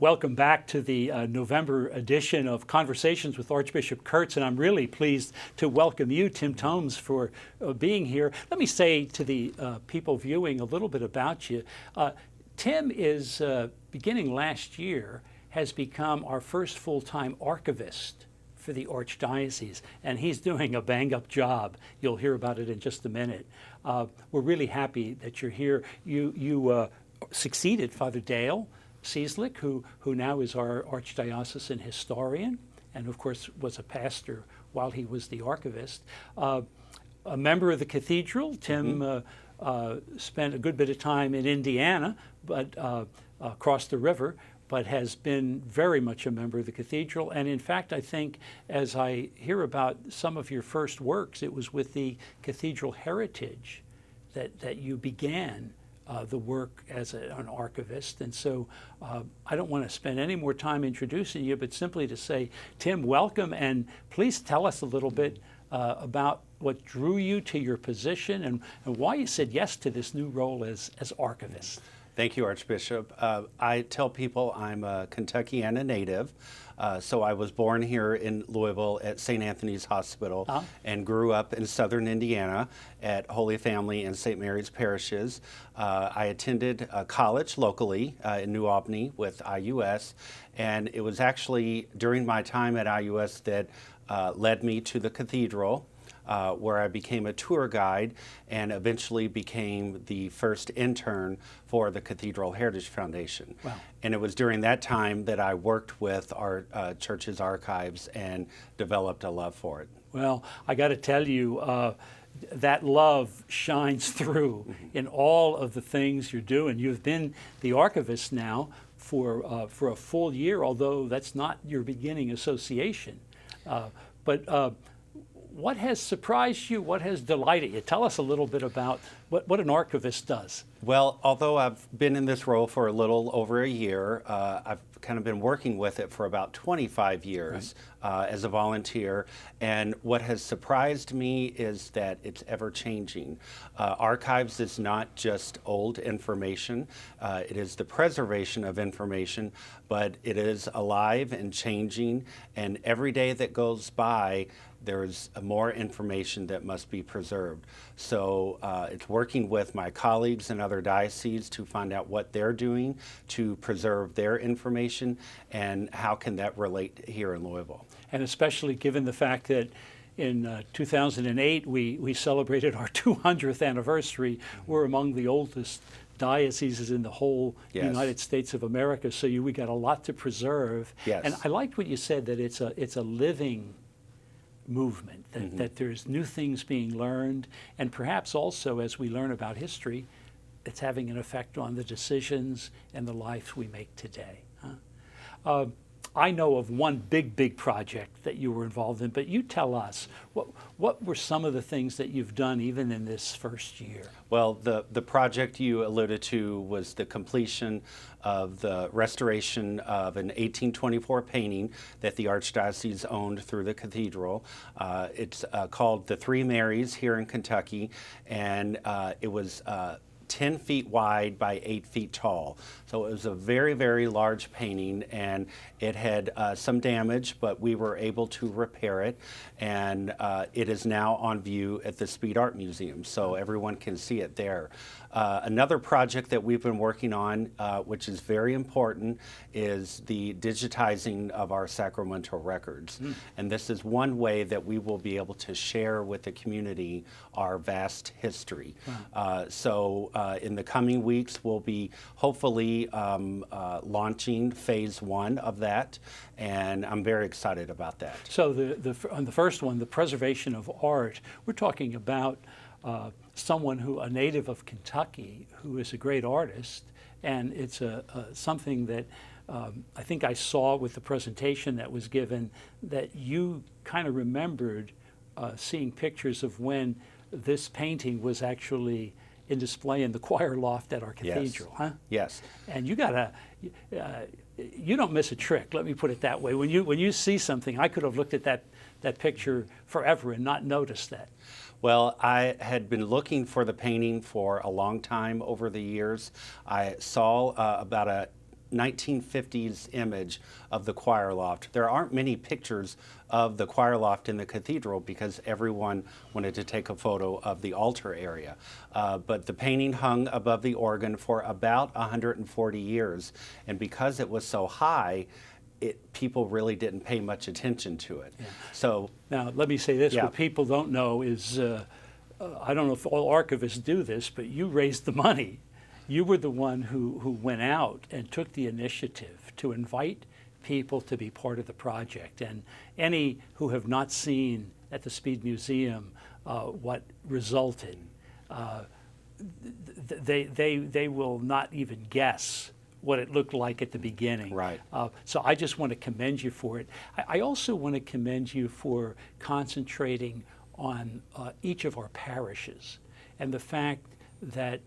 Welcome back to the November edition of Conversations with Archbishop Kurtz, and I'm really pleased to welcome you, Tim Tomes, for being here. Let me say to the people viewing a little bit about you. Tim is, beginning last year, has become our first full-time archivist for the Archdiocese, and he's doing a bang-up job. You'll hear about it in just a minute. We're really happy that you're here. You succeeded Father Dale Cieslik, who now is our archdiocesan historian, and of course was a pastor while he was the archivist. A member of the cathedral, Tim spent a good bit of time in Indiana, but across the river, but has been very much a member of the cathedral. And in fact, I think as I hear about some of your first works, it was with the cathedral heritage that you began the work as an archivist. And so I don't want to spend any more time introducing you, but simply to say, Tim, welcome, and please tell us a little bit about what drew you to your position and why you said yes to this new role as archivist. Thank you, Archbishop. I tell people I'm a Kentuckiana native. So I was born here in Louisville at St. Anthony's Hospital and grew up in southern Indiana at Holy Family and St. Mary's parishes. I attended college locally in New Albany with IUS, and it was actually during my time at IUS that led me to the cathedral, where I became a tour guide and eventually became the first intern for the Cathedral Heritage Foundation. Wow. And it was during that time that I worked with our church's archives and developed a love for it. Well, I got to tell you, that love shines through in all of the things you're doing. You've been the archivist now for a full year, although that's not your beginning association. But what has surprised you? What has delighted you? Tell us a little bit about what an archivist does. Well, although I've been in this role for a little over a year, I've kind of been working with it for about 25 years as a volunteer. And what has surprised me is that it's ever changing. Archives is not just old information. It is the preservation of information, but it is alive and changing. And every day that goes by, there's more information that must be preserved. So it's working with my colleagues in other dioceses to find out what they're doing to preserve their information and how can that relate here in Louisville. And especially given the fact that in 2008 we celebrated our 200th anniversary. We're among the oldest dioceses in the whole United States of America, so we got a lot to preserve. Yes. And I liked what you said, that it's a living movement, that there's new things being learned, and perhaps also as we learn about history, it's having an effect on the decisions and the lives we make today. I know of one big project that you were involved in, but you tell us, what were some of the things that you've done even in this first year? Well, the project you alluded to was the completion of the restoration of an 1824 painting that the Archdiocese owned through the cathedral. It's called The Three Marys here in Kentucky, and it was 10 feet wide by 8 feet tall. So it was a very large painting, and it had some damage, but we were able to repair it, and it is now on view at the Speed Art Museum, so everyone can see it there. Another project that we've been working on, which is very important, is the digitizing of our sacramental records. And this is one way that we will be able to share with the community our vast history. So in the coming weeks, we'll be hopefully launching phase 1 of that, and I'm very excited about that. So on the first one, the preservation of art, we're talking about someone a native of Kentucky, who is a great artist, and it's something that I think I saw with the presentation that was given, that you kind of remembered seeing pictures of when this painting was actually in display in the choir loft at our cathedral, yes. Huh? Yes. And you you don't miss a trick, let me put it that way. When you see something, I could have looked at that picture forever and not noticed that. Well, I had been looking for the painting for a long time over the years. I saw about a 1950s image of the choir loft. There aren't many pictures of the choir loft in the cathedral because everyone wanted to take a photo of the altar area. But the painting hung above the organ for about 140 years, and because it was so high, people really didn't pay much attention to it. Yeah. So now, let me say this, yeah. what people don't know is, I don't know if all archivists do this, but you raised the money. You were the one who went out and took the initiative to invite people to be part of the project. And any who have not seen at the Speed Museum what resulted, they will not even guess what it looked like at the beginning. Right. So I just want to commend you for it. I also want to commend you for concentrating on each of our parishes and the fact that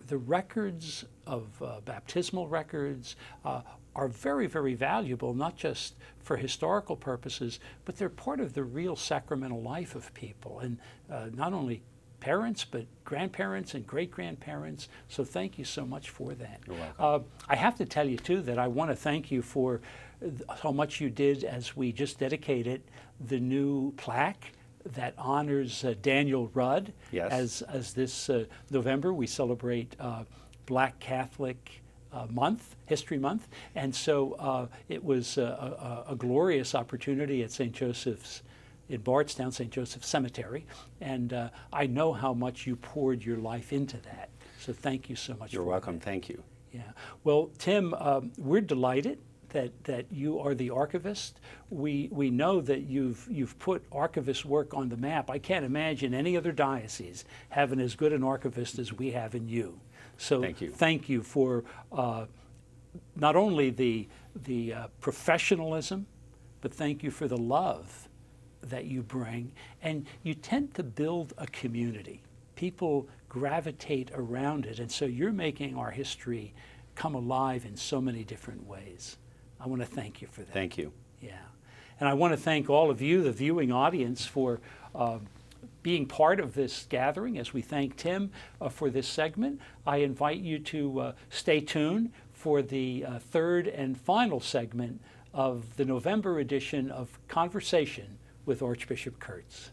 the records of baptismal records are very, very valuable, not just for historical purposes, but they're part of the real sacramental life of people, and not only parents, but grandparents and great-grandparents. So thank you so much for that. You're welcome. I have to tell you, too, that I want to thank you for how much you did as we just dedicated the new plaque that honors Daniel Rudd. Yes. As this November we celebrate Black Catholic month, History Month, and so it was a glorious opportunity at St. Joseph's in Bardstown, St. Joseph's Cemetery, and I know how much you poured your life into that. So thank you so much. You're for welcome. that. Thank you. Yeah. Well, Tim, we're delighted that you are the archivist. We know that you've put archivist work on the map. I can't imagine any other diocese having as good an archivist as we have in you. So thank you for not only the professionalism, but thank you for the love that you bring. And you tend to build a community. People gravitate around it, and so you're making our history come alive in so many different ways. I want to thank you for that. Thank you. Yeah. And I want to thank all of you, the viewing audience, for being part of this gathering as we thank Tim for this segment. I invite you to stay tuned for the third and final segment of the November edition of Conversation with Archbishop Kurtz.